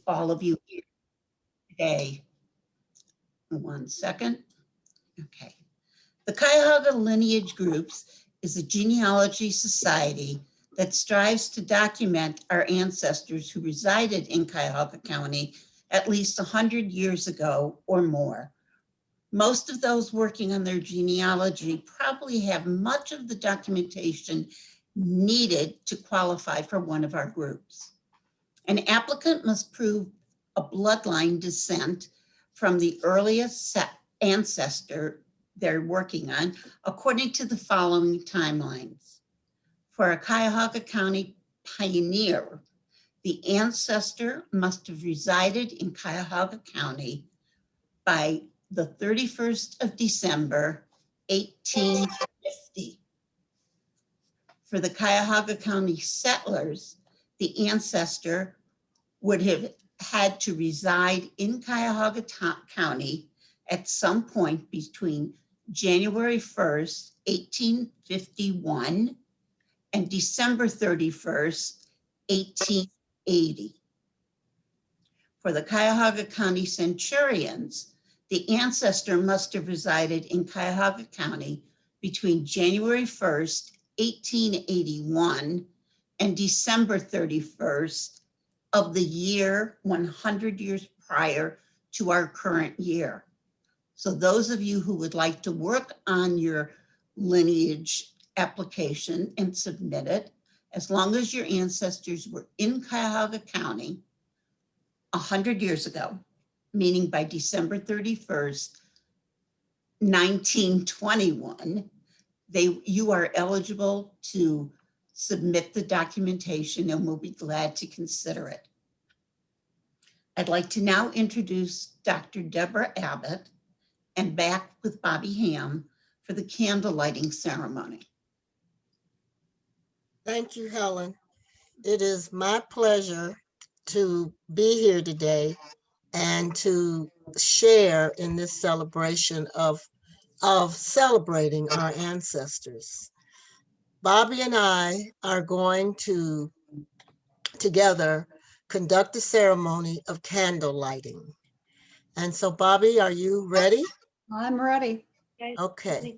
all of you here today. One second. Okay. The Cuyahoga Lineage Groups is a genealogy society that strives to document our ancestors who resided in Cuyahoga County at least 100 years ago or more. Most of those working on their genealogy probably have much of the documentation needed to qualify for one of our groups. An applicant must prove a bloodline descent from the earliest ancestor they're working on, according to the following timelines. For a Cuyahoga County pioneer, the ancestor must have resided in Cuyahoga County by the 31st of December, 1850. For the Cuyahoga County settlers, the ancestor would have had to reside in Cuyahoga County at some point between January 1st, 1851 and December 31st, 1880. For the Cuyahoga County centurions, the ancestor must have resided in Cuyahoga County between January 1st, 1881 and December 31st of the year 100 years prior to our current year. So those of you who would like to work on your lineage application and submit it, as long as your ancestors were in Cuyahoga County 100 years ago, meaning by December 31st, 1921, you are eligible to submit the documentation and we'll be glad to consider it. I'd like to now introduce Dr. Deborah Abbott and back with Bobby Ham for the candle lighting ceremony. Thank you, Helen. It is my pleasure to be here today and to share in this celebration of celebrating our ancestors. Bobby and I are going to together conduct a ceremony of candle lighting. And so, Bobby, are you ready? I'm ready. Okay.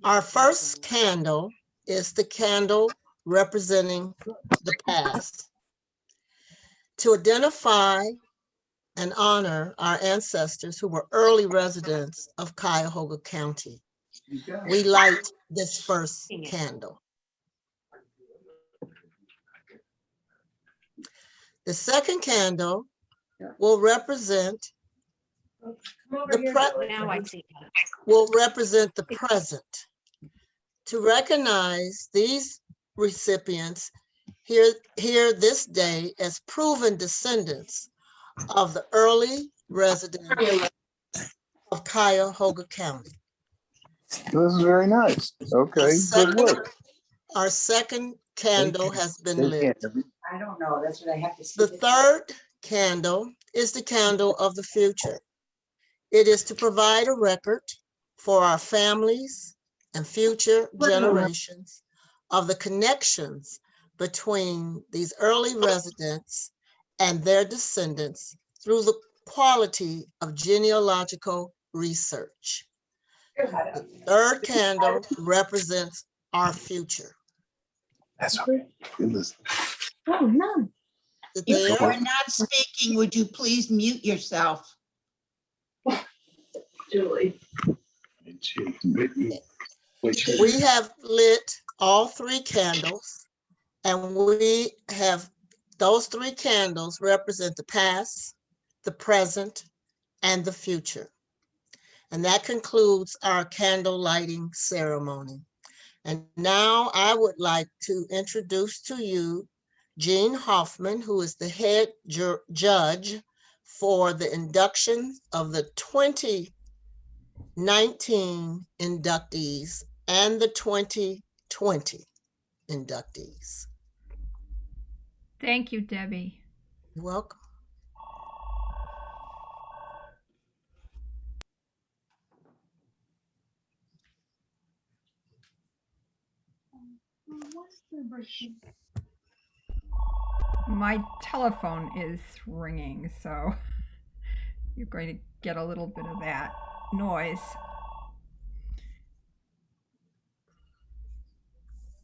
Our first candle is the candle representing the past. To identify and honor our ancestors who were early residents of Cuyahoga County, we light this first candle. The second candle will represent the present. To recognize these recipients here this day as proven descendants of the early residents of Cuyahoga County. This is very nice. Okay, good work. Our second candle has been lit. I don't know. That's what I have to see. The third candle is the candle of the future. It is to provide a record for our families and future generations of the connections between these early residents and their descendants through the quality of genealogical research. The third candle represents our future. That's okay. Goodness. Oh, no. If you are not speaking, would you please mute yourself? Julie. We have lit all three candles, and we have those three candles represent the past, the present, and the future. And that concludes our candle lighting ceremony. And now I would like to introduce to you Jean Hoffman, who is the head judge for the induction of the 2019 inductees and the 2020 inductees. Thank you, Debbie. You're welcome. What's the version? My telephone is ringing, so you're going to get a little bit of that noise.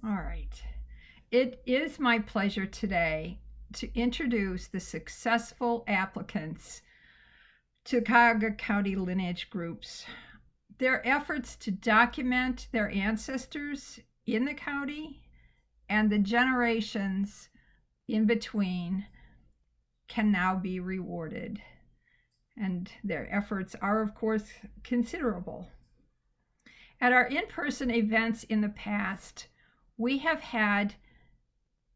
All right. It is my pleasure today to introduce the successful applicants to Cuyahoga County Lineage groups. Their efforts to document their ancestors in the county and the generations in between can now be rewarded. And their efforts are, of course, considerable. At our in-person events in the past, we have had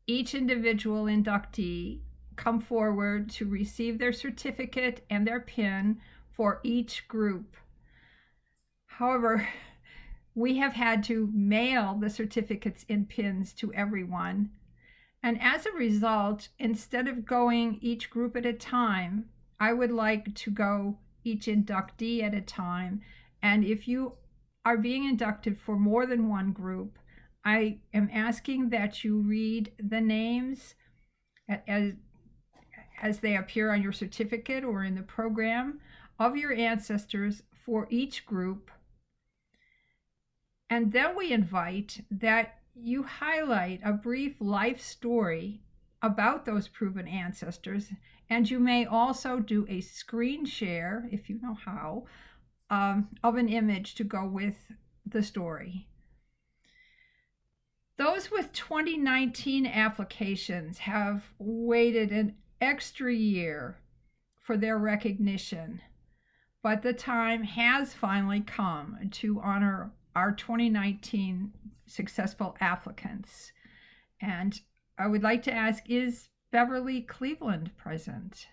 each individual inductee come forward to receive their certificate and their PIN for each group. However, we have had to mail the certificates and PINs to everyone. And as a result, instead of going each group at a time, I would like to go each inductee at a time. And if you are being inducted for more than one group, I am asking that you read the names as they appear on your certificate or in the program of your ancestors for each group. And then we invite that you highlight a brief life story about those proven ancestors. And you may also do a screen share, if you know how, of an image to go with the story. Those with 2019 applications have waited an extra year for their recognition, but the time has finally come to honor our 2019 successful applicants. And I would like to ask, is Beverly Cleveland present?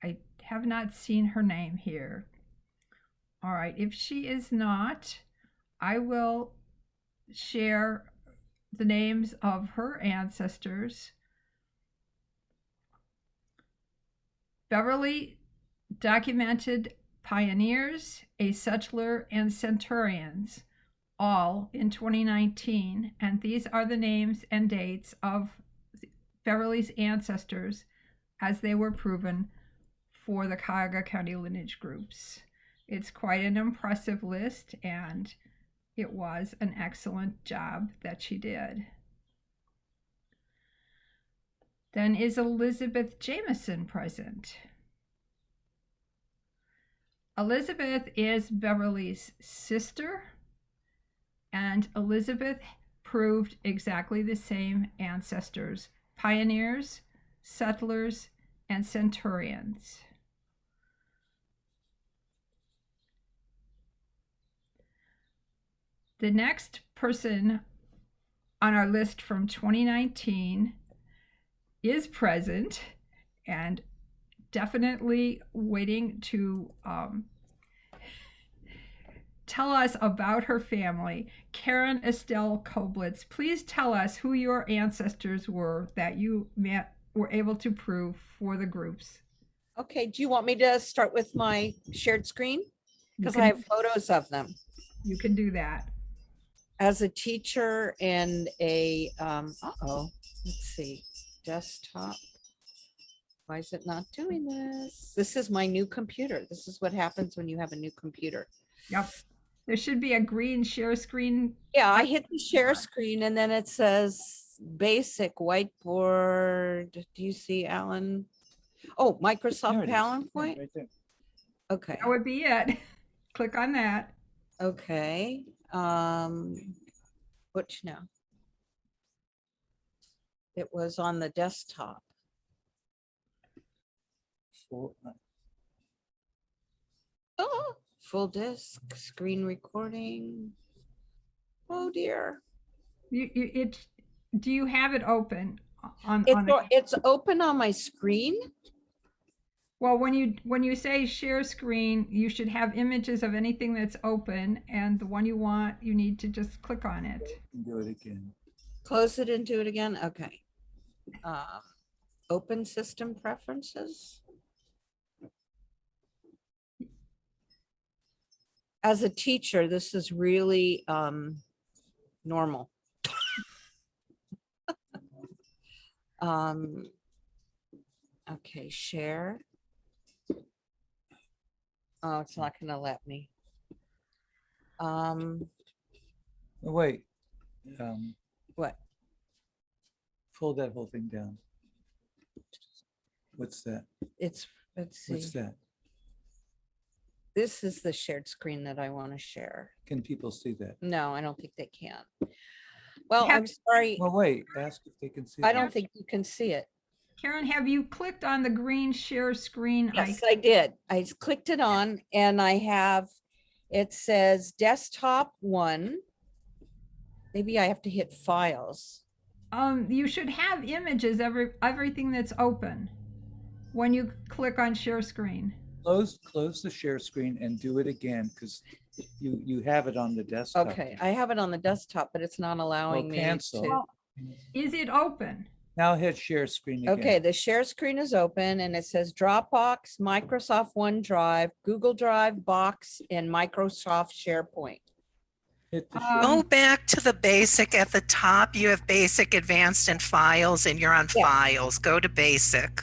I have not seen her name here. All right, if she is not, I will share the names of her ancestors. Beverly documented pioneers, a settler, and centurions, all in 2019, and these are the names and dates of Beverly's ancestors as they were proven for the Cuyahoga County lineage groups. It's quite an impressive list, and it was an excellent job that she did. Then is Elizabeth Jameson present? Elizabeth is Beverly's sister, and Elizabeth proved exactly the same ancestors: pioneers, settlers, and centurions. The next person on our list from 2019 is present and definitely waiting to tell us about her family. Karen Estelle Koblitz, please tell us who your ancestors were that you were able to prove for the groups. Okay, do you want me to start with my shared screen? Because I have photos of them. You can do that. As a teacher and a, let's see, desktop. Why is it not doing this? This is my new computer. This is what happens when you have a new computer. Yep. There should be a green share screen. Yeah, I hit the share screen and then it says basic whiteboard. Do you see, Alan? Oh, Microsoft PowerPoint. Right there. Okay. That would be it. Click on that. Okay. Which now? It was on the desktop. Oh, full disk, screen recording. Oh dear. Do you have it open on It's open on my screen. Well, when you say share screen, you should have images of anything that's open, and the one you want, you need to just click on it. Do it again. Close it and do it again. Okay. Open system preferences. As a teacher, this is really normal. Okay, share. Oh, it's not gonna let me. Oh, wait, What? pull that whole thing down. What's that? It's, let's see. What's that? This is the shared screen that I want to share. Can people see that? No, I don't think they can. Well, Have- I'm sorry. Well, wait, ask if they can see. I that. don't think you can see it. Karen, have you clicked on the green share screen Yes, icon? I did. I just clicked it on and I have, it says desktop 1. Maybe I have to hit files. You should have images everything that's open when you click on share screen. Close the share screen and do it again, because you have it on the desktop. Okay, I have it on the desktop, but it's not allowing Well, me cancel. to. Well, is it open? Now hit share screen again. Okay, the share screen is open and it says Dropbox, Microsoft OneDrive, Google Drive, Box, and Microsoft SharePoint. Hit the Um, Go back to the basic at the top. You have basic, advanced, and files, and you're on Yeah. files. Go to basic.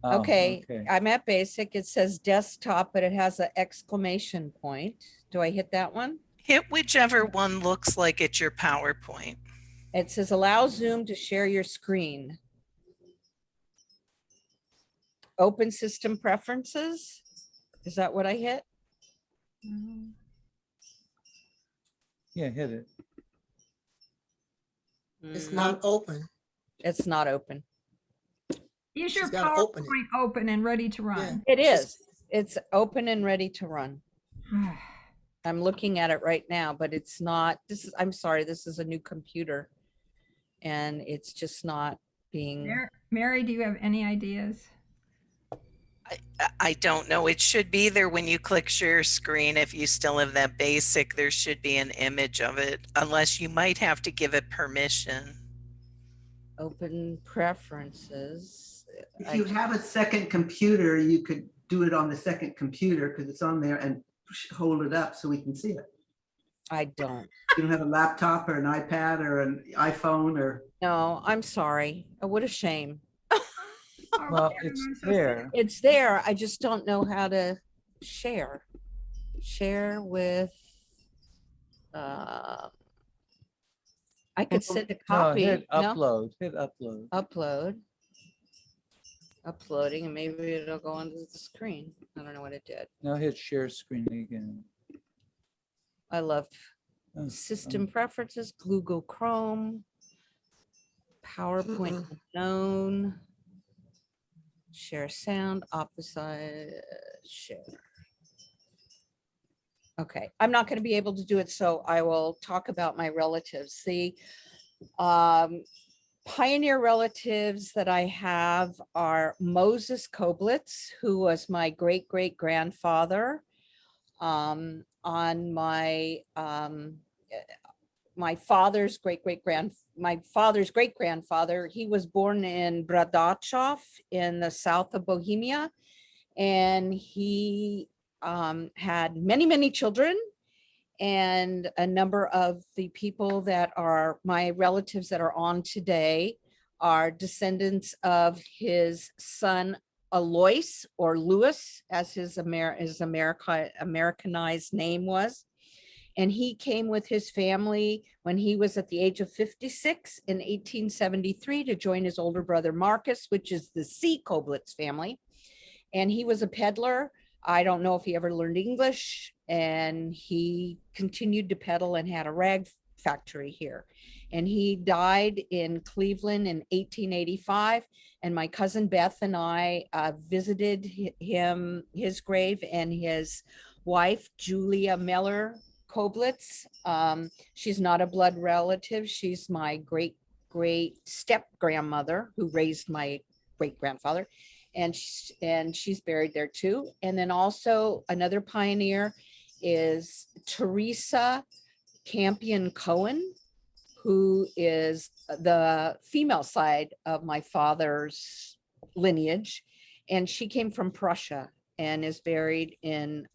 Oh, Okay, I'm at basic. It says desktop, but it has an exclamation point. Do I hit that one? Hit whichever one looks like it's your PowerPoint. It says allow Zoom to share your screen. Open system preferences. Is that what I hit? Yeah, hit it. It's Mm, not open. It's not open. Is your She's gotta open it. PowerPoint open and ready to run? It is. It's open and ready to run. Yeah. I'm looking at it right now, but it's not, this is, I'm sorry, this is a new computer. And it's just not being, Mary, do you have any ideas? I don't know. It should be there when you click share screen. If you still have that basic, there should be an image of it, unless you might have to give it permission. open preferences. If you have a second computer, you could do it on the second computer because it's on there and hold it up so we can see it. I don't. You don't have a laptop or an iPad or an iPhone or. No, I'm sorry. Oh, what a shame. Oh, Well, Karen, it's I'm so there. sorry. It's there. I just don't know how to share. Share with, I could send a No, copy. hit No? upload, hit upload. Upload. Uploading, and maybe it'll go onto the screen. I don't know what it did. Now hit share screen again. I love Oh, system preferences, Google Chrome, PowerPoint unknown, share sound, opposite, share. Okay, I'm not going to be able to do it, so I will talk about my relatives. The pioneer relatives that I have are Moses Koblitz, who was my great-great-grandfather. On my father's great-great-grandfather, he was born in Bradachov in the south of Bohemia, and he had many children, and a number of the people that are my relatives that are on today are descendants of his son Alois, or Louis, as his Americanized name was. And he came with his family when he was at the age of 56 in 1873 to join his older brother Marcus, which is the C. Koblitz family. And he was a peddler. I don't know if he ever learned English, and he continued to peddle and had a rag factory here. And he died in Cleveland in 1885. And my cousin Beth and I visited his grave, and his wife, Julia Miller Koblitz. She's not a blood relative. She's my great step grandmother who raised my great grandfather. And she's buried there too. And then also another pioneer is Teresa Campion Cohen, who is the female side of my father's lineage. And she came from Prussia and is buried in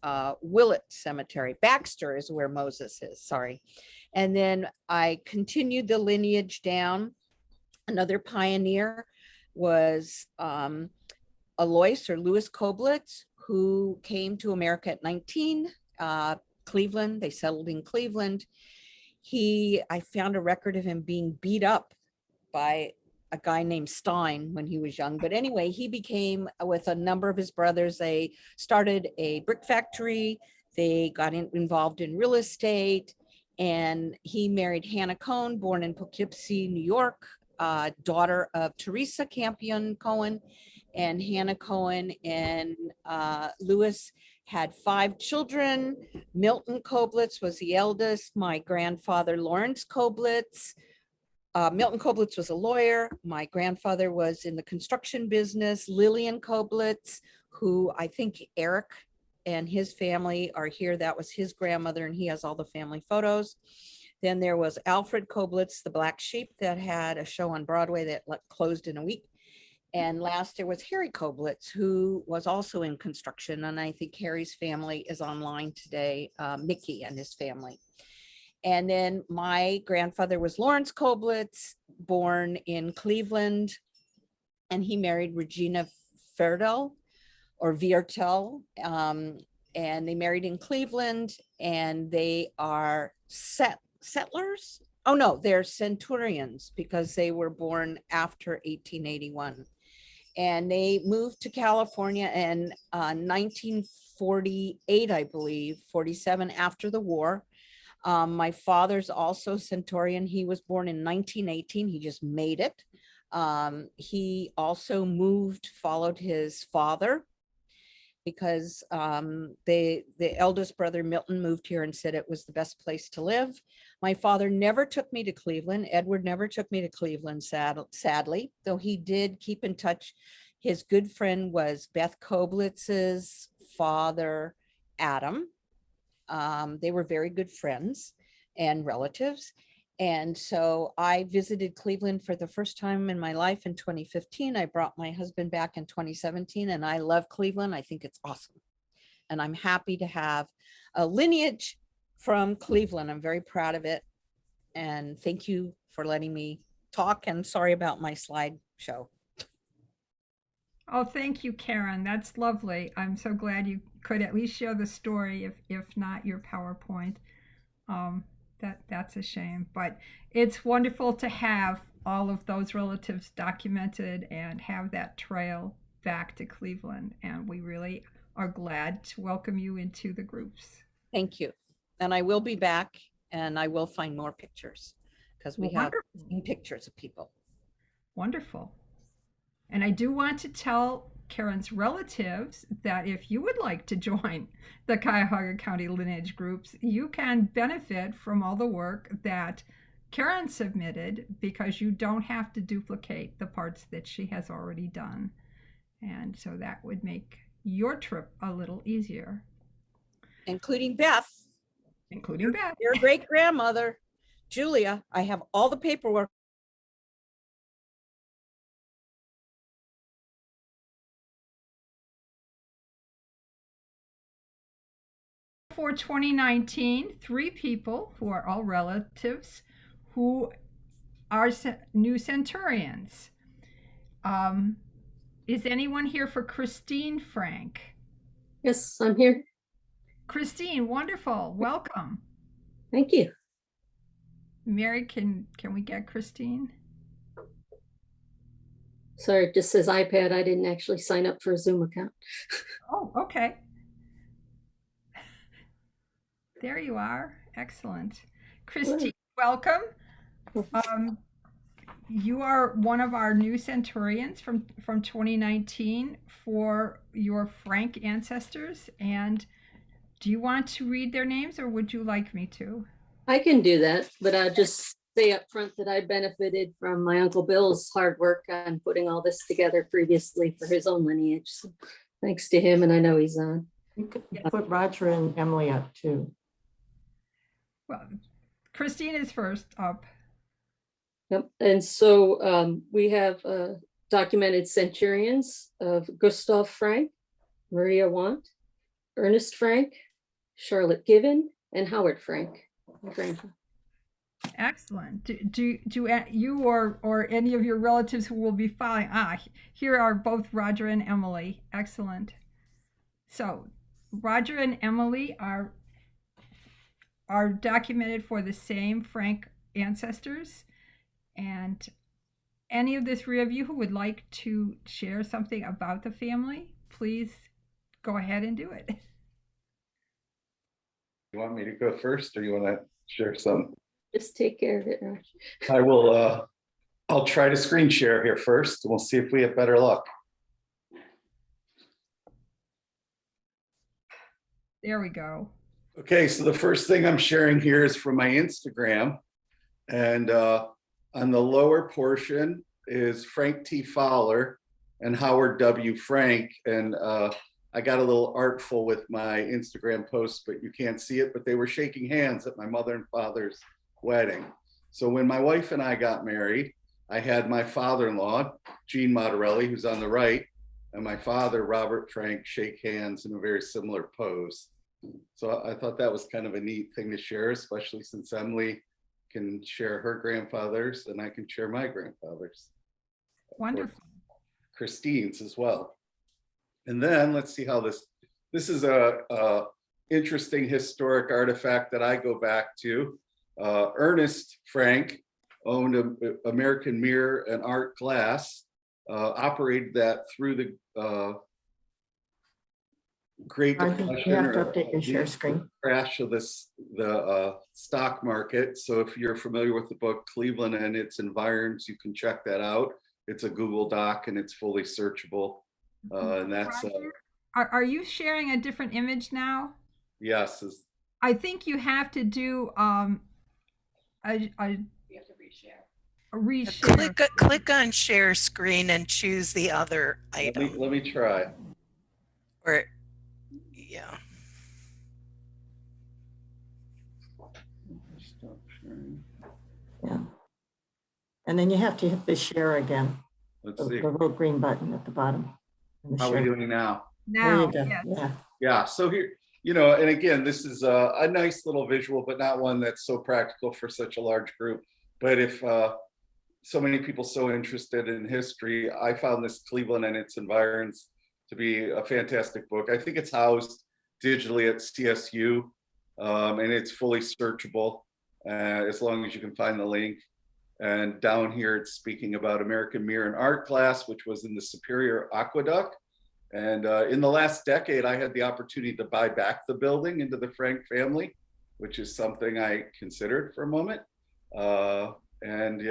Willett Cemetery. Baxter is where Moses is, sorry. And then I continued the lineage down. Another pioneer, was Alois or Louis Koblitz, who came to America at 19, Cleveland. They settled in Cleveland. I found a record of him being beat up by a guy named Stein when he was young. But anyway, he became, with a number of his brothers, they started a brick factory. They got involved in real estate, and he married Hannah Cohn, born in Poughkeepsie, New York, daughter of Teresa Campion Cohen. And Hannah Cohen and Louis had 5 children. Milton Koblitz was the eldest. My grandfather, Lawrence Koblitz. Milton Koblitz was a lawyer. My grandfather was in the construction business. Lillian Koblitz, who I think Eric and his family are here. That was his grandmother, and he has all the family photos. Then there was Alfred Koblitz, the black sheep that had a show on Broadway that closed in a week. And last there was Harry Koblitz, who was also in construction. And I think Harry's family is online today, Mickey and his family. And then my grandfather was Lawrence Koblitz, born in Cleveland, and he married Regina Viertel, and they married in Cleveland, and they are settlers. Oh no, they're centurions because they were born after 1881. And they moved to California in 1948, I believe, 47 after the war. My father's also Centurion. He was born in 1918. He just made it. He also followed his father, because the eldest brother, Milton, moved here and said it was the best place to live. My father never took me to Cleveland. Edward never took me to Cleveland, sadly, though he did keep in touch. His good friend was Beth Koblitz's father, Adam. They were very good friends and relatives. And so I visited Cleveland for the first time in my life in 2015. I brought my husband back in 2017, and I love Cleveland. I think it's awesome. And I'm happy to have a lineage from Cleveland. I'm very proud of it. And thank you for letting me talk, and sorry about my slideshow. Oh, thank you, Karen. That's lovely. I'm so glad you could at least share the story, if not your PowerPoint. That's a shame, but it's wonderful to have all of those relatives documented and have that trail back to Cleveland. And we really are glad to welcome you into the groups. Thank you. And I will be back, and I will find more pictures, because we have pictures of people. Wonderful. And I do want to tell Karen's relatives that if you would like to join the Cuyahoga County Lineage groups, you can benefit from all the work that Karen submitted, because you don't have to duplicate the parts that she has already done. And so that would make your trip a little easier. Including Beth. Including Beth. Your great grandmother, Julia. I have all the paperwork. For 2019, 3 people who are all relatives who are new centurions. Is anyone here for Christine Frank? Yes, I'm here. Christine, wonderful. Welcome. Thank you. Mary, can we get Christine? Sorry, it just says iPad. I didn't actually sign up for a Zoom account. Oh, okay. There you are. Excellent. Christine, welcome. You are one of our new centurions from 2019 for your Frank ancestors. And do you want to read their names, or would you like me to? I can do that, but I'll just say up front that I benefited from my Uncle Bill's hard work on putting all this together previously for his own lineage. So thanks to him, and I know he's on. You could put Roger and Emily up too. Well, Christine is first up. Yep. And so we have documented centurions of Gustav Frank, Maria Want, Ernest Frank, Charlotte Given, and Howard Frank. Excellent. You or any of your relatives who will be following? Here are both Roger and Emily. Excellent. So Roger and Emily are documented for the same Frank ancestors. And any of the three of you who would like to share something about the family, please go ahead and do it. You want me to go first, or you want to share some? Just take care of it, Raj. I will, I'll try to screen share here first, and we'll see if we have better luck. There we go. Okay, so the first thing I'm sharing here is from my Instagram. And on the lower portion is Frank T. Fowler and Howard W. Frank. And I got a little artful with my Instagram post, but you can't see it, but they were shaking hands at my mother and father's wedding. So when my wife and I got married, I had my father-in-law, Gene Moderelli, who's on the right, and my father, Robert Frank, shake hands in a very similar pose. So I thought that was kind of a neat thing to share, especially since Emily can share her grandfathers and I can share my grandfathers. Wonderful. Christine's as well. And then let's see how this is a interesting historic artifact that I go back to. Ernest Frank owned an American Mirror and Art Glass, operated that through the Great I think Depression, you have to or update your share screen. crash of the stock market. So if you're familiar with the book Cleveland and its Environs, you can check that out. It's a Google Doc and it's fully searchable. And that's are you sharing a different image now? yes. I think you have to do you have to reshare. Click on share screen and choose the other item. Let me try. Or yeah. Stop sharing. Yeah. And then you have to hit the share again. Let's The see. little green button at the bottom. And the How are we share. doing now? There Now, you go. yes. Yeah. Yeah, so here, and again, this is a nice little visual, but not one that's so practical for such a large group. But if so many people so interested in history, I found this Cleveland and its Environs to be a fantastic book. I think it's housed digitally at CSU, and it's fully searchable as long as you can find the link. And down here, it's speaking about American Mirror and Art Glass, which was in the Superior Aqueduct. And in the last decade, I had the opportunity to buy back the building into the Frank family, which is something I considered for a moment. And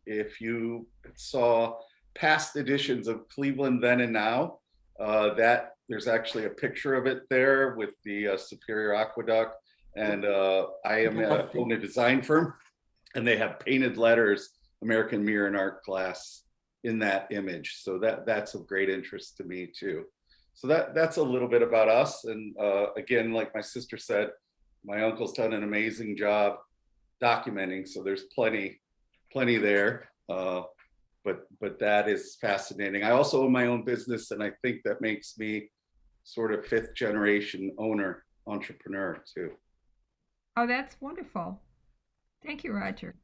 if you saw past editions of Cleveland Then and Now, that there's actually a picture of it there with the Superior Aqueduct. And I own a design firm, and they have painted letters, American Mirror and Art Glass, in that image. So that's of great interest to me too. So that's a little bit about us. And again, like my sister said, my uncle's done an amazing job documenting. So there's plenty there. But that is fascinating. I also own my own business, and I think that makes me sort of fifth generation owner, entrepreneur too. Oh, that's wonderful. Thank you, Roger.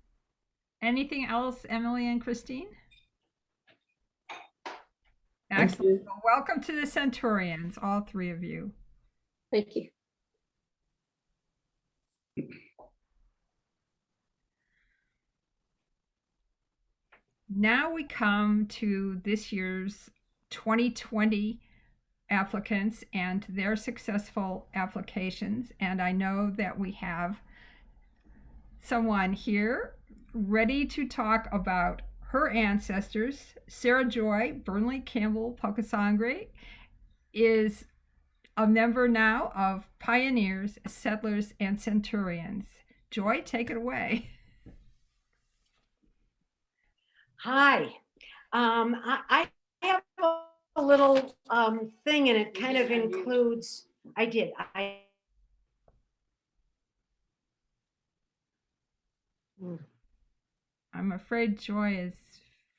Anything else, Emily and Christine? Excellent. Well, welcome to the Centurions, all three of you. Thank you. Now we come to this year's 2020 applicants and their successful applications. And I know that we have someone here ready to talk about her ancestors. Sarah Joy Burnley Campbell Pocasangre is a member now of Pioneers, Settlers, and Centurions. Joy, take it away. Hi, I have a little thing, and it kind of includes, I'm afraid Joy is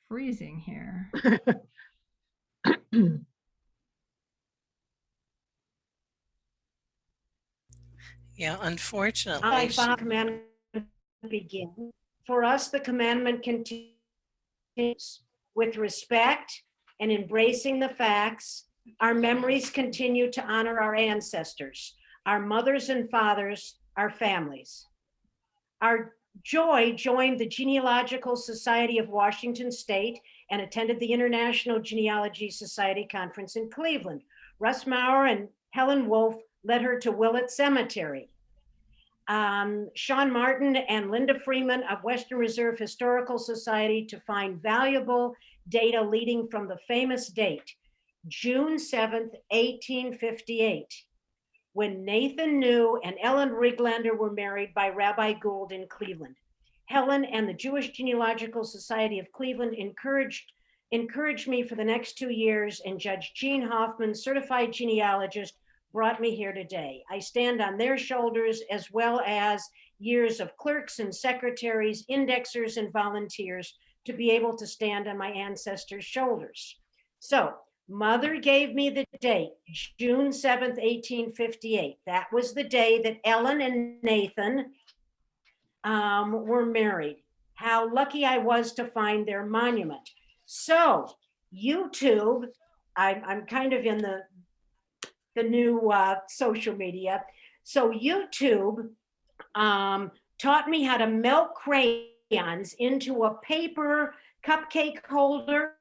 freezing here. Yeah, unfortunately. I command begin. For us, the commandment continues with respect and embracing the facts. Our memories continue to honor our ancestors, our mothers and fathers, our families. Our Joy joined the Genealogical Society of Washington State and attended the International Genealogy Society Conference in Cleveland. Russ Maurer and Helen Wolf led her to Willett Cemetery. Sean Martin and Linda Freeman of Western Reserve Historical Society to find valuable data leading from the famous date, June 7th, 1858, when Nathan New and Ellen Riglander were married by Rabbi Gould in Cleveland. Helen and the Jewish Genealogical Society of Cleveland encouraged me for the next 2 years, and Judge Gene Hoffman, certified genealogist, brought me here today. I stand on their shoulders, as well as years of clerks and secretaries, indexers, and volunteers, to be able to stand on my ancestors' shoulders. So Mother gave me the date, June 7th, 1858. That was the day that Ellen and Nathan were married. How lucky I was to find their monument. So YouTube, I'm kind of in the new social media. So YouTube taught me how to melt crayons into a paper cupcake holder.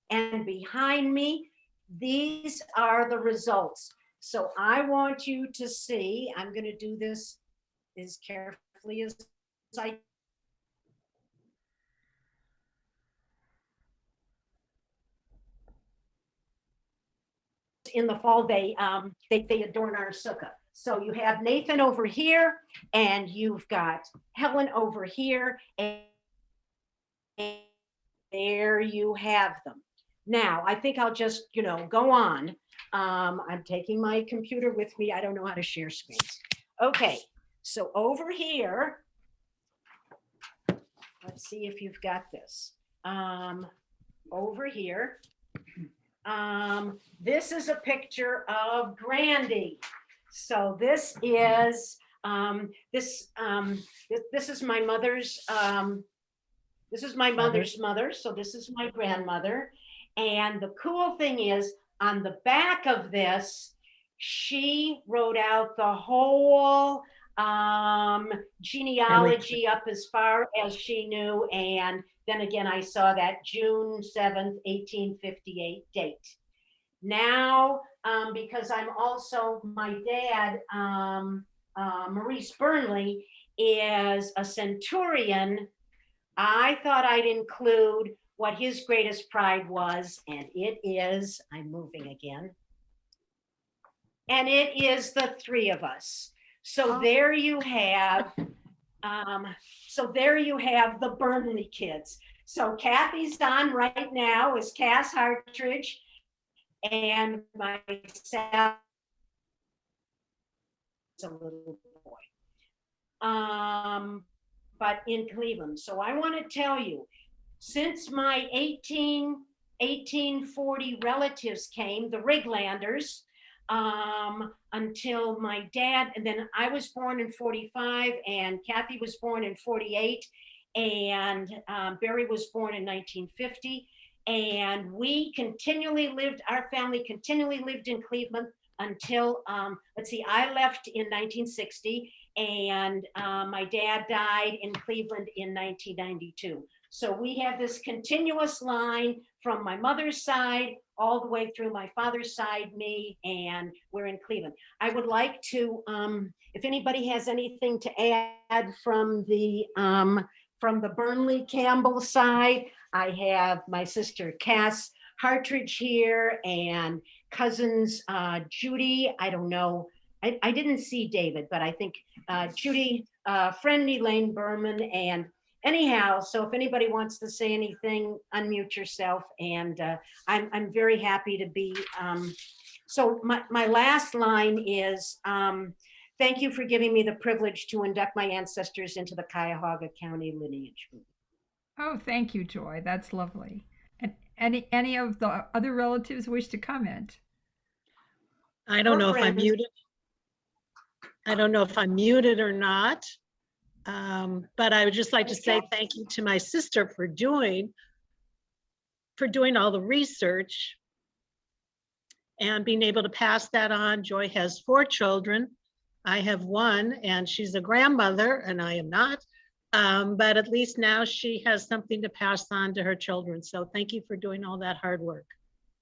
And behind me, these are the results. So I want you to see, I'm going to do this as carefully as I in the fall, they adorn our sukkah. So you have Nathan over here, and you've got Helen over here, and there you have them. Now, I think I'll just, go on. I'm taking my computer with me. I don't know how to share screens. Okay, so over here, let's see if you've got this. Over here, this is a picture of Grandy. So this is this is my mother's mother. So this is my grandmother. And the cool thing is, on the back of this, she wrote out the whole genealogy up as far as she knew. And then again, I saw that June 7th, 1858 date. Now, because I'm also, my dad, Maurice Burnley, is a centurion, I thought I'd include what his greatest pride was, and it is, I'm moving again, and it is the three of us. So there you have, the Burnley kids. So Kathy's on right now is Cass Hartridge, and myself, a little boy, but in Cleveland. So I want to tell you, since my 1840 relatives came, the Riglanders, until my dad, and then I was born in 45, and Kathy was born in 48, and Barry was born in 1950. And our family continually lived in Cleveland until, I left in 1960, and my dad died in Cleveland in 1992. So we have this continuous line from my mother's side all the way through my father's side, me, and we're in Cleveland. I would like to, if anybody has anything to add from the Burnley Campbell side, I have my sister Cass Hartridge here, and cousins Judy, I don't know, I didn't see David, but I think Judy, friend Elaine Berman, and anyhow, so if anybody wants to say anything, unmute yourself, and I'm very happy to be. So my last line is, thank you for giving me the privilege to induct my ancestors into the Cuyahoga County lineage. Oh, thank you, Joy. That's lovely. And any of the other relatives wish to comment? I don't know if I'm muted. I don't know if I'm muted or not. But I would just like to say thank you to my sister for doing all the research and being able to pass that on. Joy has 4 children. I have 1, and she's a grandmother, and I am not. But at least now she has something to pass on to her children. So thank you for doing all that hard work.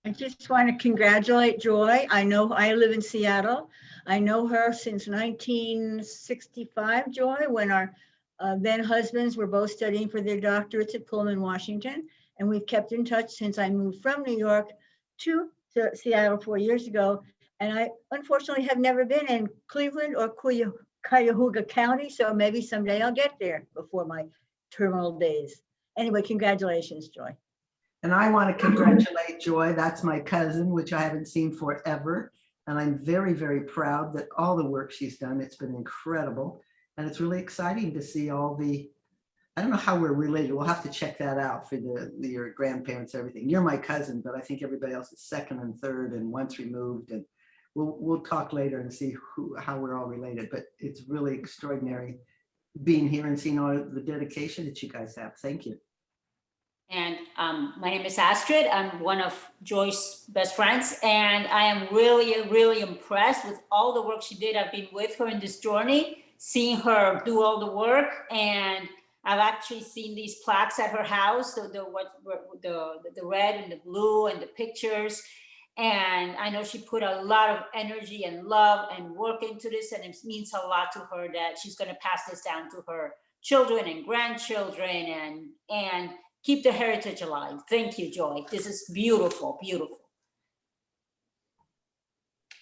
I just want to congratulate Joy. I know I live in Seattle. I know her since 1965, Joy, when our then husbands were both studying for their doctorates at Pullman, Washington. And we've kept in touch since I moved from New York to Seattle 4 years ago. And I unfortunately have never been in Cleveland or Cuyahoga County. So maybe someday I'll get there before my terminal days. Anyway, congratulations, Joy. And I want to congratulate Joy. That's my cousin, which I haven't seen forever. And I'm very, very proud that all the work she's done, it's been incredible. And it's really exciting to see all the, I don't know how we're related. We'll have to check that out for your grandparents, everything. You're my cousin, but I think everybody else is second and third and once removed. And we'll talk later and see how we're all related. But it's really extraordinary being here and seeing all the dedication that you guys have. Thank you. And my name is Astrid. I'm one of Joy's best friends, and I am really, really impressed with all the work she did. I've been with her in this journey, seeing her do all the work, and I've actually seen these plaques at her house, the red and the blue and the pictures. And I know she put a lot of energy and love and work into this, and it means a lot to her that she's going to pass this down to her children and grandchildren and keep the heritage alive. Thank you, Joy. This is beautiful, beautiful.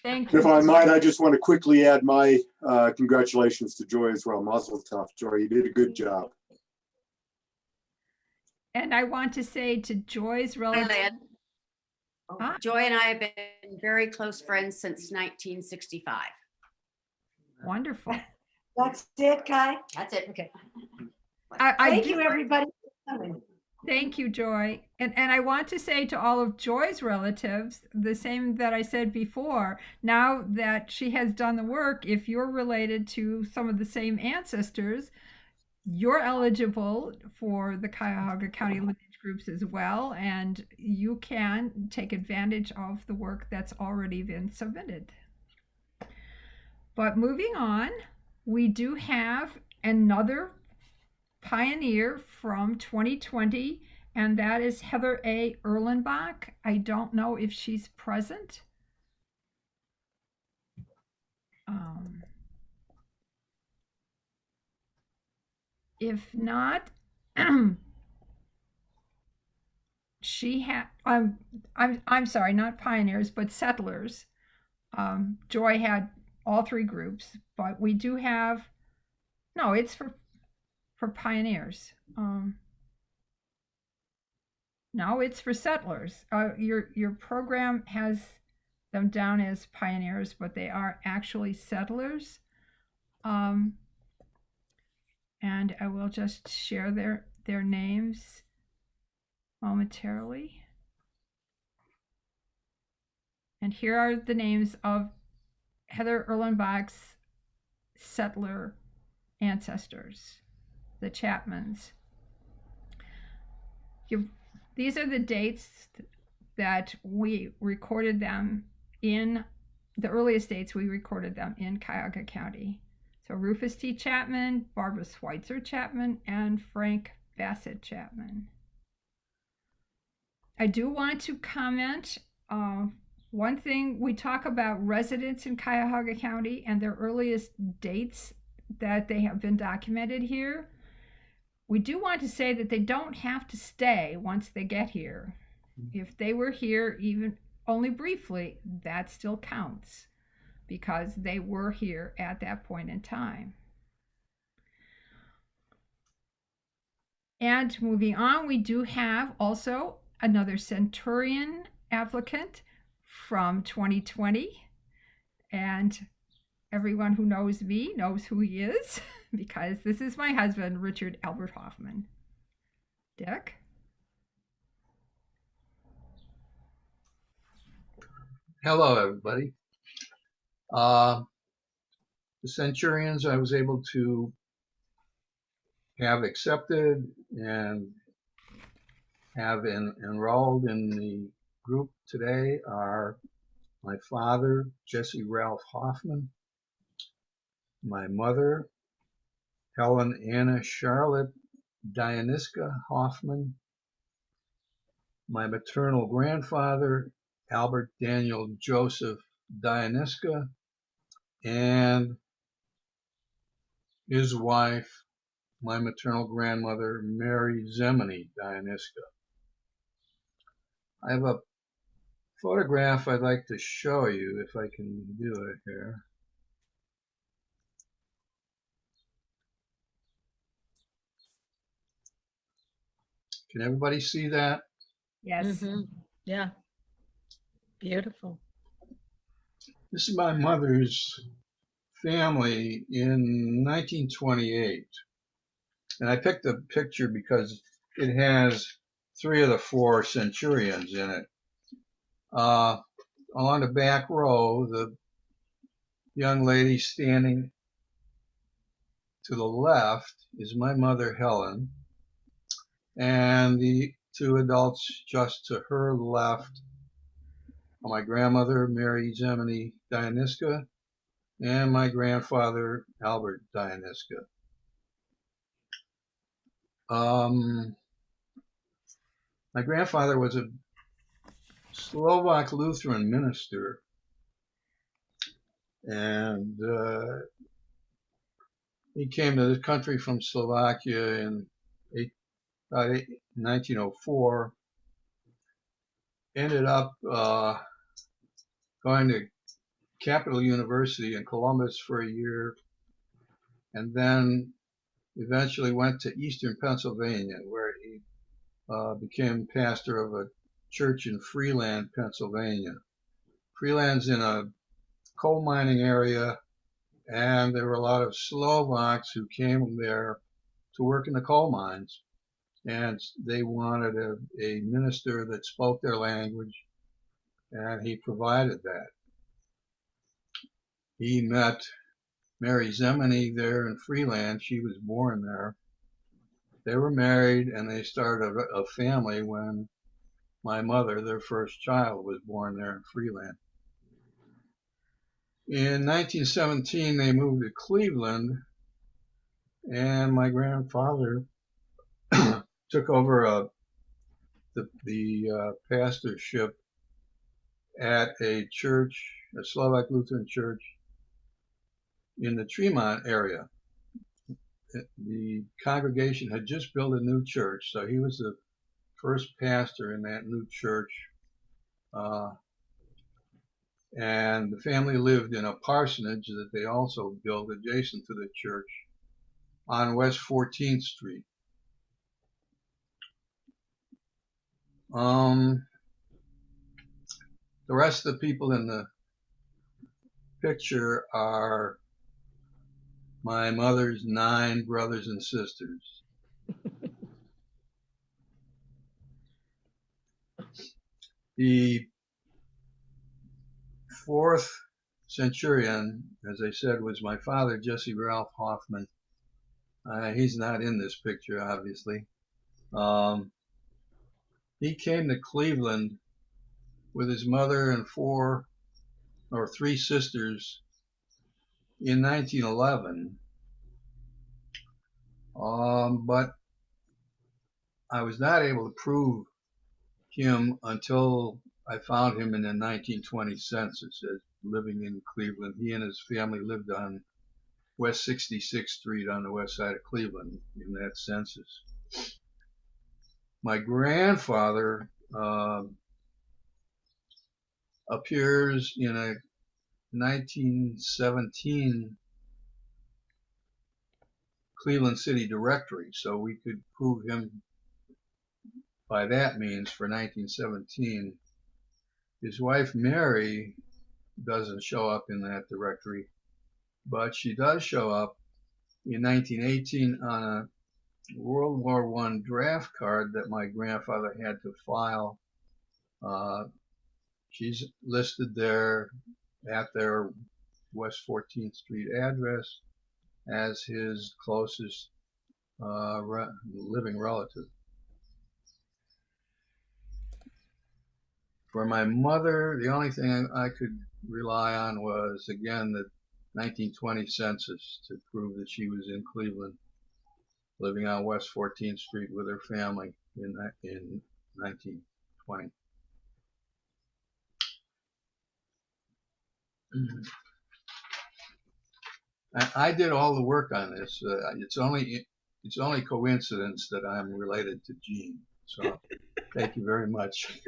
Thank you. If I might, I just want to quickly add my congratulations to Joy as well. Mazel tov, Joy. You did a good job. And I want to say to Joy's relative. Joy and I have been very close friends since 1965. Wonderful. That's it, Kai? That's it. Okay. Thank you, everybody. Thank you, Joy. And I want to say to all of Joy's relatives, the same that I said before, now that she has done the work, if you're related to some of the same ancestors, you're eligible for the Cuyahoga County lineage groups as well, and you can take advantage of the work that's already been submitted. But moving on, we do have another pioneer from 2020, and that is Heather A. Erlenbach. I don't know if she's present. If not, she had, I'm sorry, not pioneers, but settlers. Joy had all 3 groups, but we do have, no, it's for pioneers. No, it's for settlers. Your program has them down as pioneers, but they are actually settlers. And I will just share their names momentarily. And here are the names of Heather Erlenbach's settler ancestors, the Chapmans. These are the dates that we recorded them in, the earliest dates we recorded them in Cuyahoga County. So Rufus T. Chapman, Barbara Schweitzer Chapman, and Frank Bassett Chapman. I do want to comment, one thing, we talk about residents in Cuyahoga County and their earliest dates that they have been documented here. We do want to say that they don't have to stay once they get here. If they were here even only briefly, that still counts because they were here at that point in time. And moving on, we do have also another Centurion applicant from 2020. And everyone who knows me knows who he is because this is my husband, Richard Albert Hoffman. Dick? Hello, everybody. The Centurions, I was able to have accepted and have enrolled in the group today are my father, Jesse Ralph Hoffman, my mother, Helen Anna Charlotte Dianiska Hoffman, my maternal grandfather, Albert Daniel Joseph Dianiska, and his wife, my maternal grandmother, Mary Zemeny Dianiska. I have a photograph I'd like to show you if I can do it here. Can everybody see that? Yes. Yeah. Beautiful. This is my mother's family in 1928. And I picked the picture because it has 3 of the 4 centurions in it. Along the back row, the young lady standing to the left is my mother, Helen, and the 2 adults just to her left are my grandmother, Mary Zemeny Dianiska, and my grandfather, Albert Dianiska. My grandfather was a Slovak Lutheran minister, and he came to the country from Slovakia in 1904, ended up going to Capital University in Columbus for a year, and then eventually went to Eastern Pennsylvania, where he became pastor of a church in Freeland, Pennsylvania. Freeland's in a coal mining area, and there were a lot of Slovaks who came there to work in the coal mines, and they wanted a minister that spoke their language, and he provided that. He met Mary Zemeny there in Freeland. She was born there. They were married, and they started a family when my mother, their first child, was born there in Freeland. In 1917, they moved to Cleveland, and my grandfather took over the pastorship at a church, a Slovak Lutheran church in the Tremont area. The congregation had just built a new church, so he was the first pastor in that new church. And the family lived in a parsonage that they also built adjacent to the church on West 14th Street. The rest of the people in the picture are my mother's 9 brothers and sisters. The 4th centurion, as I said, was my father, Jesse Ralph Hoffman. He's not in this picture, obviously. He came to Cleveland with his mother and 3 sisters in 1911. But I was not able to prove him until I found him in the 1920 census as living in Cleveland. He and his family lived on West 66th Street on the west side of Cleveland in that census. My grandfather appears in a 1917 Cleveland City directory, so we could prove him by that means for 1917. His wife Mary doesn't show up in that directory, but she does show up in 1918 on a World War I draft card that my grandfather had to file. She's listed there at their West 14th Street address as his closest living relative. For my mother, the only thing I could rely on was, again, the 1920 census to prove that she was in Cleveland, living on West 14th Street with her family in 1920. I did all the work on this. It's only coincidence that I'm related to Jean. So thank you very much.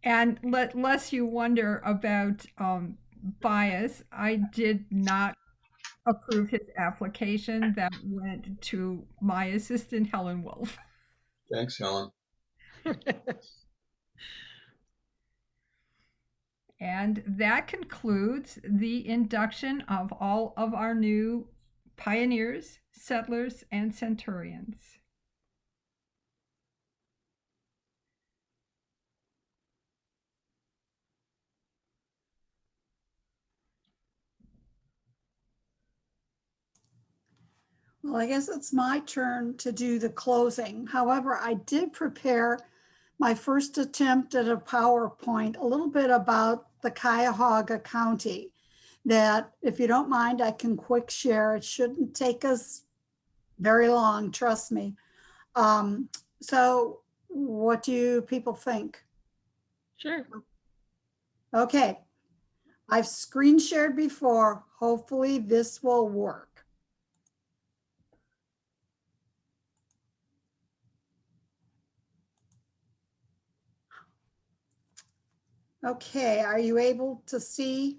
And lest you wonder about bias, I did not approve his application. That went to my assistant, Helen Wolf. Thanks, Helen. And that concludes the induction of all of our new pioneers, settlers, and centurions. Well, I guess it's my turn to do the closing. However, I did prepare my first attempt at a PowerPoint, a little bit about the Cuyahoga County, that if you don't mind, I can quick share. It shouldn't take us very long, trust me. So what do you people think? Sure. Okay, I've screen shared before. Hopefully this will work. Okay, are you able to see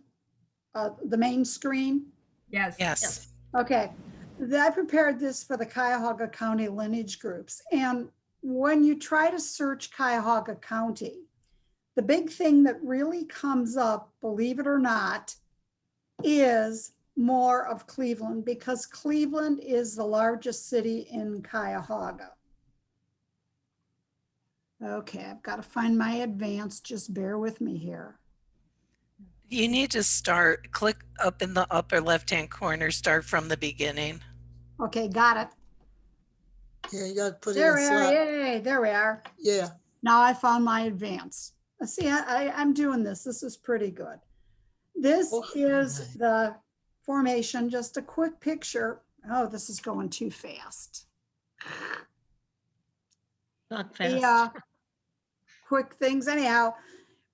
the main screen? Yes. Yes. Okay, I prepared this for the Cuyahoga County lineage groups. And when you try to search Cuyahoga County, the big thing that really comes up, believe it or not, is more of Cleveland, because Cleveland is the largest city in Cuyahoga. Okay, I've got to find my advanced, just bear with me here. You need to click up in the upper left-hand corner, start from the beginning. Okay, got it. Yeah, you gotta put it There in we are, slot. yay, there we are. Yeah. Now I found my advance. See, I'm doing this. This is pretty good. This is the formation, just a quick picture. Oh, this is going too fast. Not fast. Yeah, quick things. Anyhow,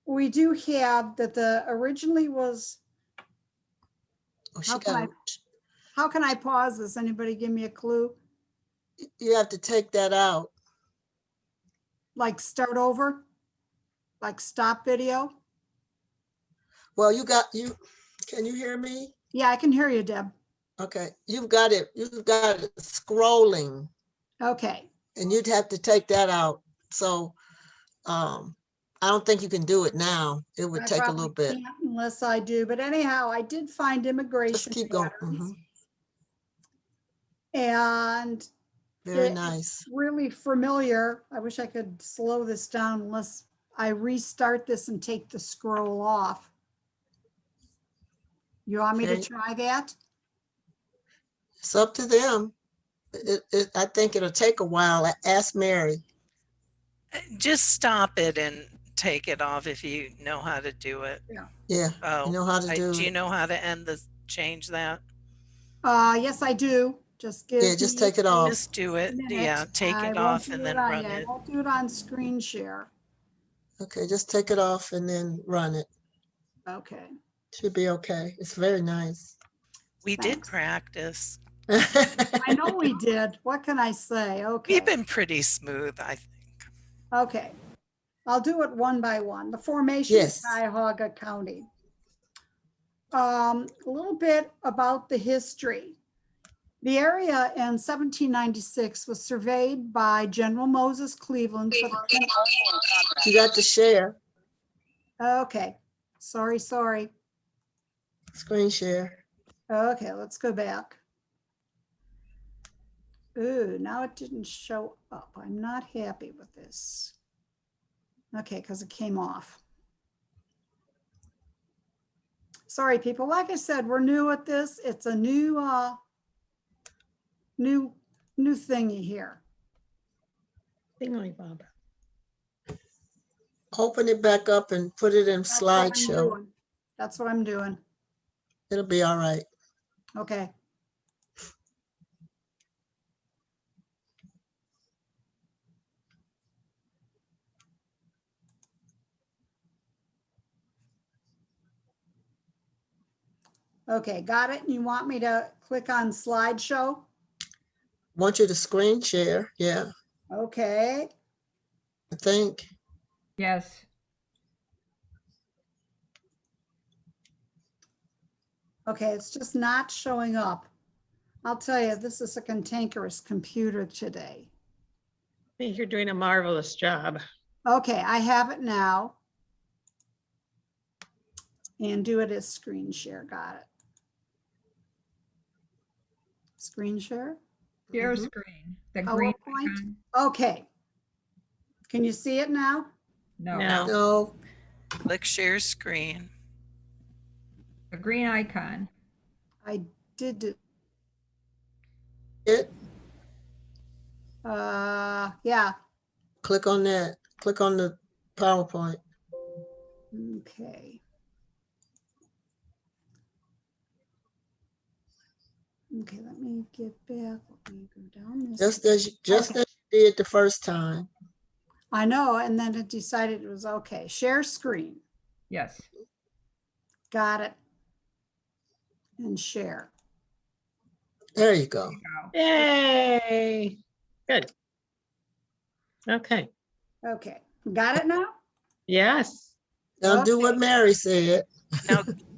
we do have that the originally was, how can I pause this? Anybody give me a clue? You have to take that out. Like start over? Like stop video? Well, can you hear me? Yeah, I can hear you, Deb. Okay, you've got it scrolling. Okay. And you'd have to take that out. So I don't think you can do it now. It would take a little bit. Unless I do, but anyhow, I did find immigration. Just keep going. Mm-hmm. And very nice. Really familiar. I wish I could slow this down unless I restart this and take the scroll off. You want me to try that? It's up to them. I think it'll take a while. Ask Mary. Just stop it and take it off if you know how to do it. Yeah. Yeah. Oh, you know how to do it. Do you know how to change that? Yes, I do. Just take it off. Just do it. Yeah, take it off and then run it. I won't do it on screen share. Okay, just take it off and then run it. Okay. Should be okay. It's very nice. We did practice. I know we did. What can I say? Okay. We've been pretty smooth, I think. Okay. I'll do it one by one. The formation of Cuyahoga County. A little bit about the history. The area in 1796 was surveyed by General Moses Cleveland. You got to share. Okay. Sorry. Screen share. Okay, let's go back. Ooh, now it didn't show up. I'm not happy with this. Okay, because it came off. Sorry, people. Like I said, we're new at this. It's a new thingy here. Thingy-bob. Open it back up and put it in That's what I'm slideshow. doing. That's what I'm doing. It'll be all right. Okay. Okay, got it. You want me to click on slideshow? Want you to screen share, yeah, Okay. I think. Yes. Okay, it's just not showing up. I'll tell you, this is a cantankerous computer today. I think you're doing a marvelous job. Okay, I have it now. And do it as screen share. Got it. Screen share. Share screen. The green PowerPoint. icon. Okay. Can you see it now? No. No. Click share screen. The green icon. I did it. Yeah. Click on that. Click on the PowerPoint. Okay. Okay, let me get back. Let me go down this. Just as you did the first time. I know, and then it decided it was okay. Share screen. Yes. Got it. And share. There you go. Yay. Good. Okay. Okay. Got it now? Yes. Now do what Mary said.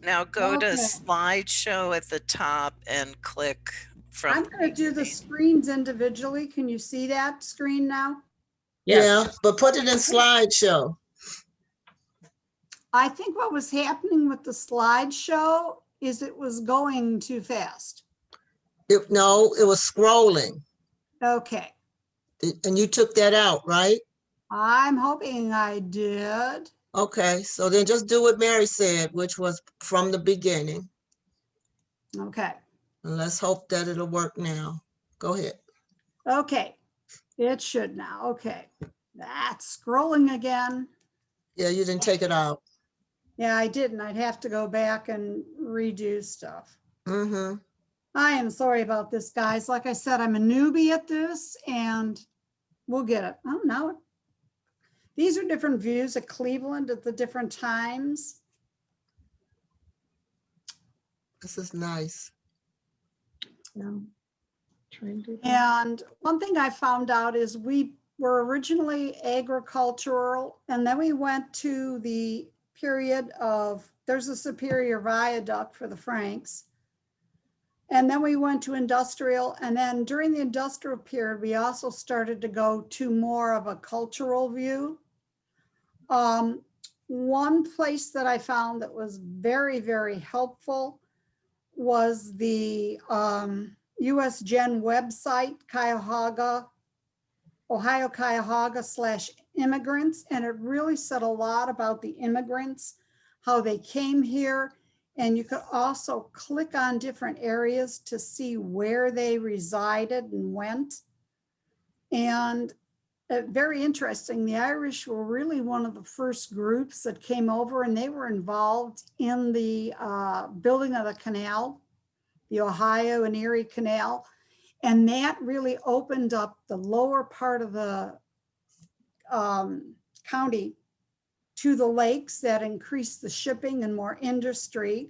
Now go to Okay. slideshow at the top and click from. I'm going to do the screens individually. Can you see that screen now? Yeah, but put it in slideshow. I think what was happening with the slideshow is it was going too fast. No, it was scrolling. Okay. And you took that out, right? I'm hoping I did. Okay, so then just do what Mary said, which was from the beginning. Okay. And let's hope that it'll work now. Go ahead. Okay. It should now. Okay. That's scrolling again. Yeah, you didn't take it out. Yeah, I didn't. I'd have to go back and redo stuff. Mm-hmm. I am sorry about this, guys. Like I said, I'm a newbie at this and we'll get it. Oh, no. These are different views of Cleveland at the different times. This is nice. And one thing I found out is we were originally agricultural, and then we went to the period of, there's a Superior Viaduct for the Franks. And then we went to industrial, and then during the industrial period, we also started to go to more of a cultural view. One place that I found that was very, very helpful was the US Gen website, Cuyahoga, Ohio Cuyahoga /immigrants. And it really said a lot about the immigrants, how they came here. And you could also click on different areas to see where they resided and went. And very interesting, the Irish were really one of the first groups that came over, and they were involved in the building of the canal, the Ohio and Erie Canal. And that really opened up the lower part of the county to the lakes that increased the shipping and more industry.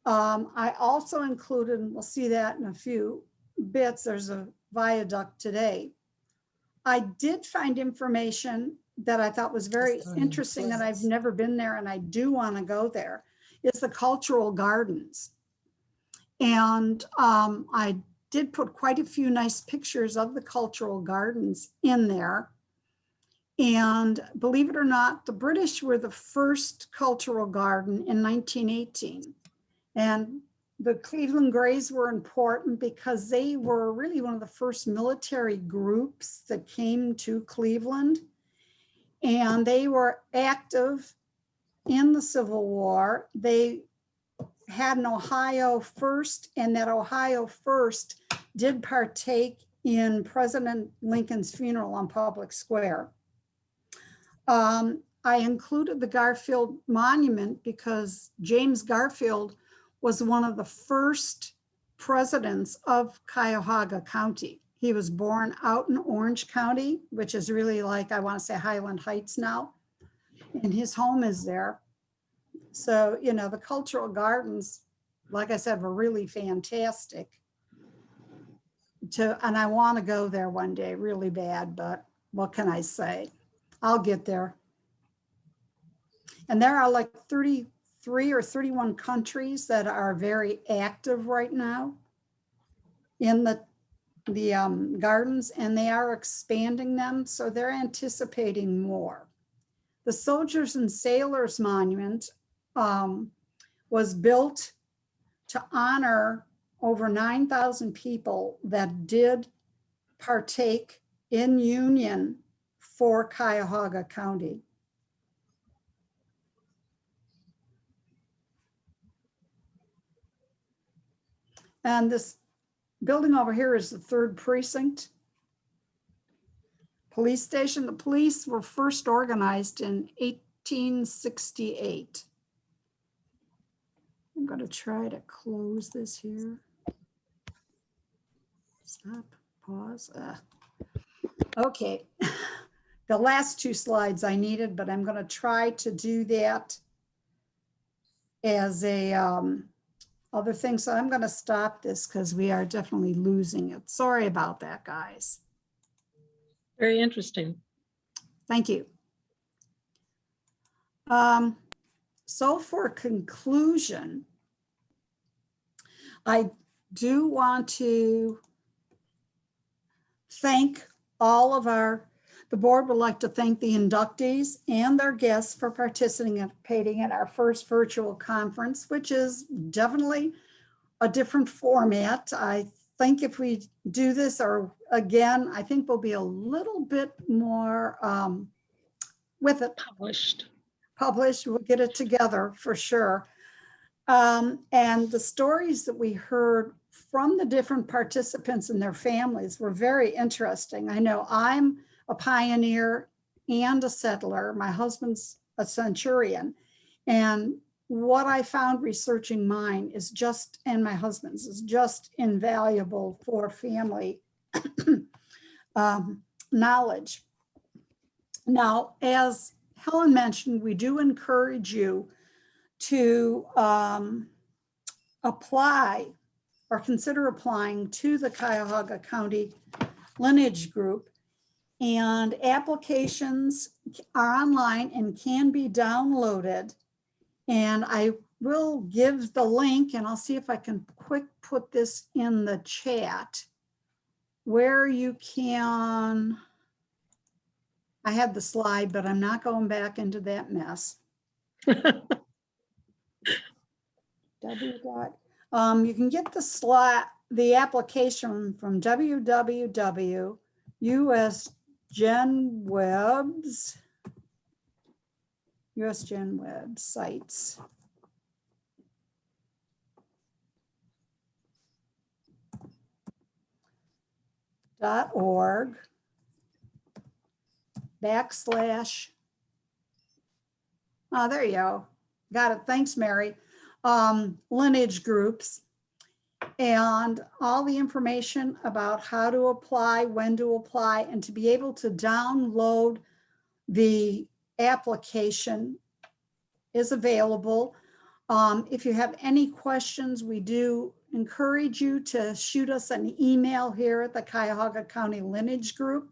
I also included, and we'll see that in a few bits, there's a viaduct today. I did find information that I thought was very interesting that I've never been there and I do want to go there. It's the cultural gardens. And I did put quite a few nice pictures of the cultural gardens in there. And believe it or not, the British were the first cultural garden in 1918. And the Cleveland Greys were important because they were really one of the first military groups that came to Cleveland. And they were active in the Civil War. They had an Ohio First, and that Ohio First did partake in President Lincoln's funeral on Public Square. I included the Garfield Monument because James Garfield was one of the first presidents of Cuyahoga County. He was born out in Orange County, which is really like, I want to say Highland Heights now, and his home is there. So, you know, the cultural gardens, like I said, were really fantastic. And I want to go there one day really bad, but what can I say? I'll get there. And there are like 33 or 31 countries that are very active right now in the gardens, and they are expanding them. So they're anticipating more. The Soldiers and Sailors Monument was built to honor over 9,000 people that did partake in Union for Cuyahoga County. And this building over here is the 3rd precinct police station. The police were first organized in 1868. I'm going to try to close this here. Stop, pause. Okay. The last 2 slides I needed, but I'm going to try to do that as a other thing. So I'm going to stop this because we are definitely losing it. Sorry about that, guys. Very interesting. Thank you. So for conclusion, I do want to thank all of the board would like to thank the inductees and their guests for participating in our first virtual conference, which is definitely a different format. I think if we do this or again, I think we'll be a little bit more with it. Published, we'll get it together for sure. And the stories that we heard from the different participants and their families were very interesting. I know I'm a pioneer and a settler. My husband's a centurion. And what I found researching mine is just, and my husband's is just invaluable for family knowledge. Now, as Helen mentioned, we do encourage you to apply or consider applying to the Cuyahoga County Lineage Group. And applications are online and can be downloaded. And I will give the link, and I'll see if I can quick put this in the chat where you can, I had the slide, but I'm not going back into that mess. You can get the application from www.usgenwebs sites. .org / oh, there you go. Got it. Thanks, Mary. Lineage groups and all the information about how to apply, when to apply, and to be able to download the application is available. If you have any questions, we do encourage you to shoot us an email here at the Cuyahoga County Lineage Group.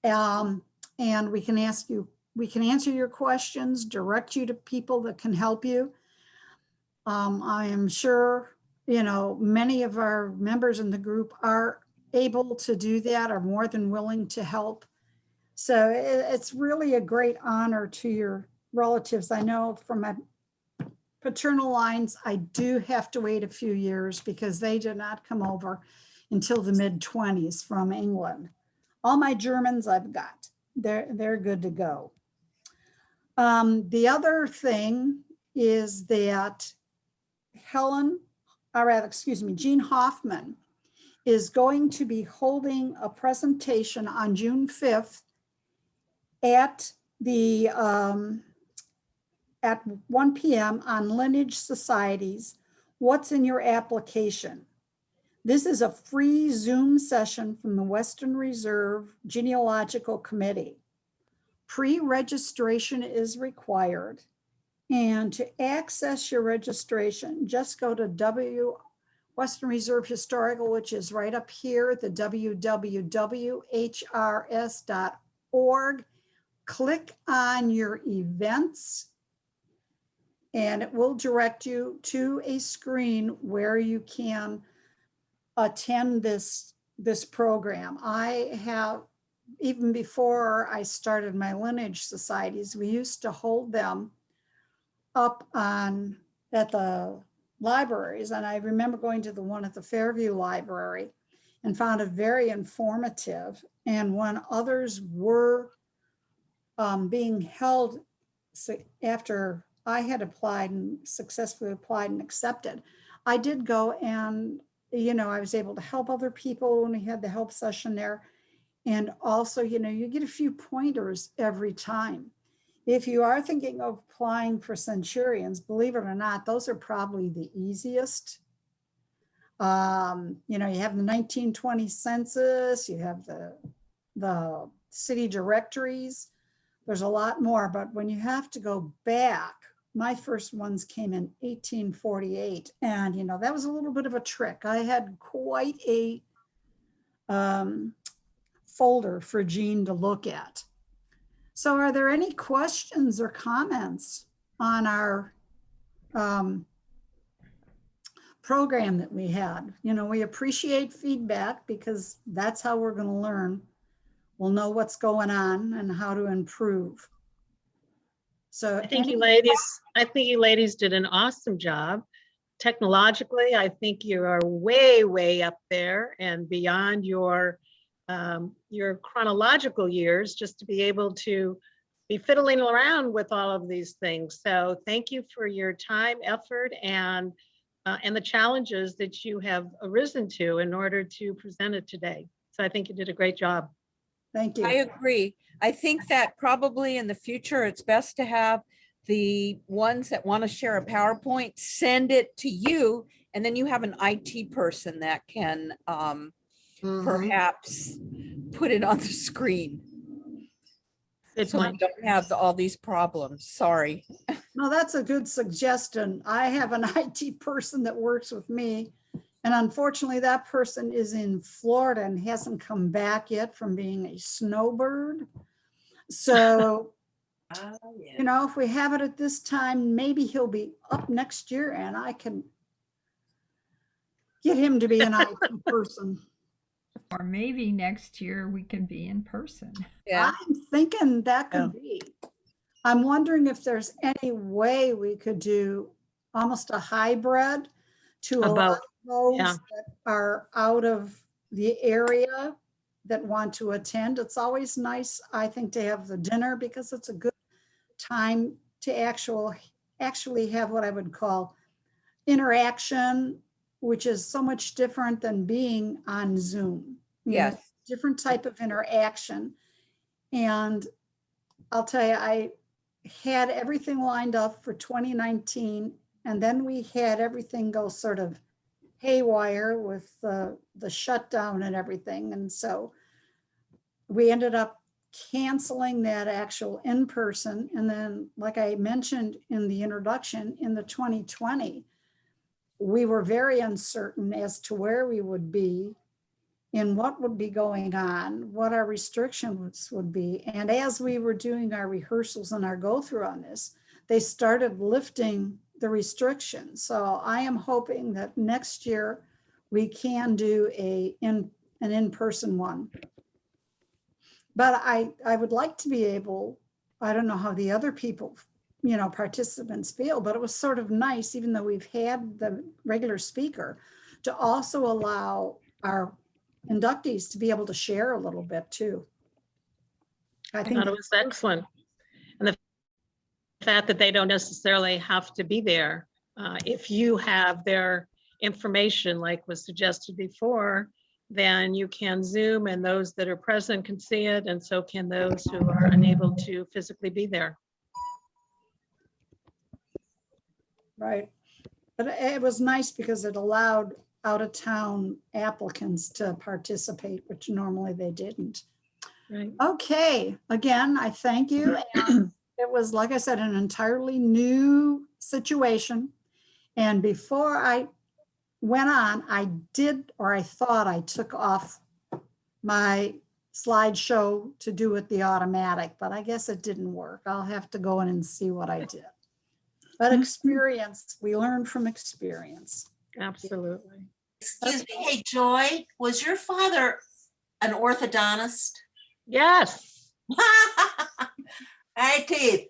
And we can answer your questions, direct you to people that can help you. I am sure, you know, many of our members in the group are able to do that, are more than willing to help. So it's really a great honor to your relatives. I know from my paternal lines, I do have to wait a few years because they did not come over until the mid-20s from England. All my Germans I've got, they're good to go. The other thing is that Jean Hoffman is going to be holding a presentation on June 5th at the at 1 p.m. on Lineage Societies. What's in your application? This is a free Zoom session from the Western Reserve Genealogical Committee. Pre-registration is required. And to access your registration, just go to Western Reserve Historical, which is right up here, the www.hrs.org. Click on your events, and it will direct you to a screen where you can attend this program. I have, even before I started my Lineage societies, we used to hold them up at the libraries. And I remember going to the one at the Fairview Library and found it very informative. And when others were being held, after I had applied and successfully applied and accepted, I did go and, I was able to help other people when we had the help session there. And also, you get a few pointers every time. If you are thinking of applying for centurions, believe it or not, those are probably the easiest. You have the 1920 census, you have the city directories. There's a lot more, but when you have to go back, my first ones came in 1848. And, that was a little bit of a trick. I had quite a folder for Jean to look at. So are there any questions or comments on our program that we had? We appreciate feedback because that's how we're going to learn. We'll know what's going on and how to improve. So I think you ladies did an awesome job. Technologically, I think you are way, way up there and beyond your chronological years, just to be able to be fiddling around with all of these things. So thank you for your time, effort, and the challenges that you have arisen to in order to present it today. So I think you did a great job. Thank you. I agree. I think that probably in the future, it's best to have the ones that want to share a PowerPoint, send it to you, and then you have an IT person that can perhaps put it on the screen. So we don't have all these problems. Sorry. No, that's a good suggestion. I have an IT person that works with me, and unfortunately that person is in Florida and hasn't come back yet from being a snowbird. So, if we have it at this time, maybe he'll be up next year and I can get him to be an IT person. Or maybe next year we can be in person. Yeah, I'm thinking that could be. I'm wondering if there's any way we could do almost a hybrid to allow those that are out of the area that want to attend. It's always nice, I think, to have the dinner because it's a good time to actually have what I would call interaction, which is so much different than being on Zoom. Yes. Different type of interaction. And I'll tell you, I had everything lined up for 2019, and then we had everything go sort of haywire with the shutdown and everything. And so we ended up canceling that actual in-person. And then, like I mentioned in the introduction, in the 2020, we were very uncertain as to where we would be and what would be going on, what our restrictions would be. And as we were doing our rehearsals and our go through on this, they started lifting the restrictions. So I am hoping that next year we can do an in-person one. But I would like to be able, I don't know how the other people, participants feel, but it was sort of nice, even though we've had the regular speaker, to also allow our inductees to be able to share a little bit too. I thought it was excellent. And the fact that they don't necessarily have to be there If you have their information, like was suggested before, then you can Zoom and those that are present can see it, and so can those who are unable to physically be there. Right. But it was nice because it allowed out-of-town applicants to participate, which normally they didn't. Right. Okay, again, I thank you. And it was, like I said, an entirely new situation. And before I went on, I did, or I thought I took off my slideshow to do it the automatic, but I guess it didn't work. I'll have to go in and see what I did. But experience, we learn from experience. Absolutely. Excuse me, hey Joy, was your father an orthodontist? Yes. Hey, Keith.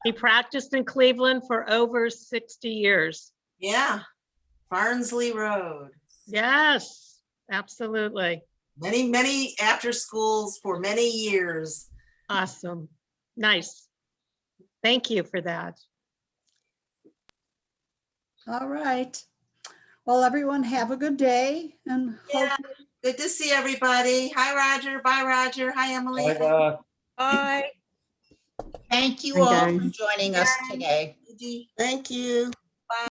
He practiced in Cleveland for over 60 years. Yeah, Farnsley Road. Yes, absolutely. Many after schools for many years. Awesome. Nice. Thank you for that. All right. Well, everyone have a good day and Yeah, good to see everybody. Hi, Roger. Bye, Roger. Hi, Emily. Bye. Thank you Hi, all guys. for joining us today. Thank you.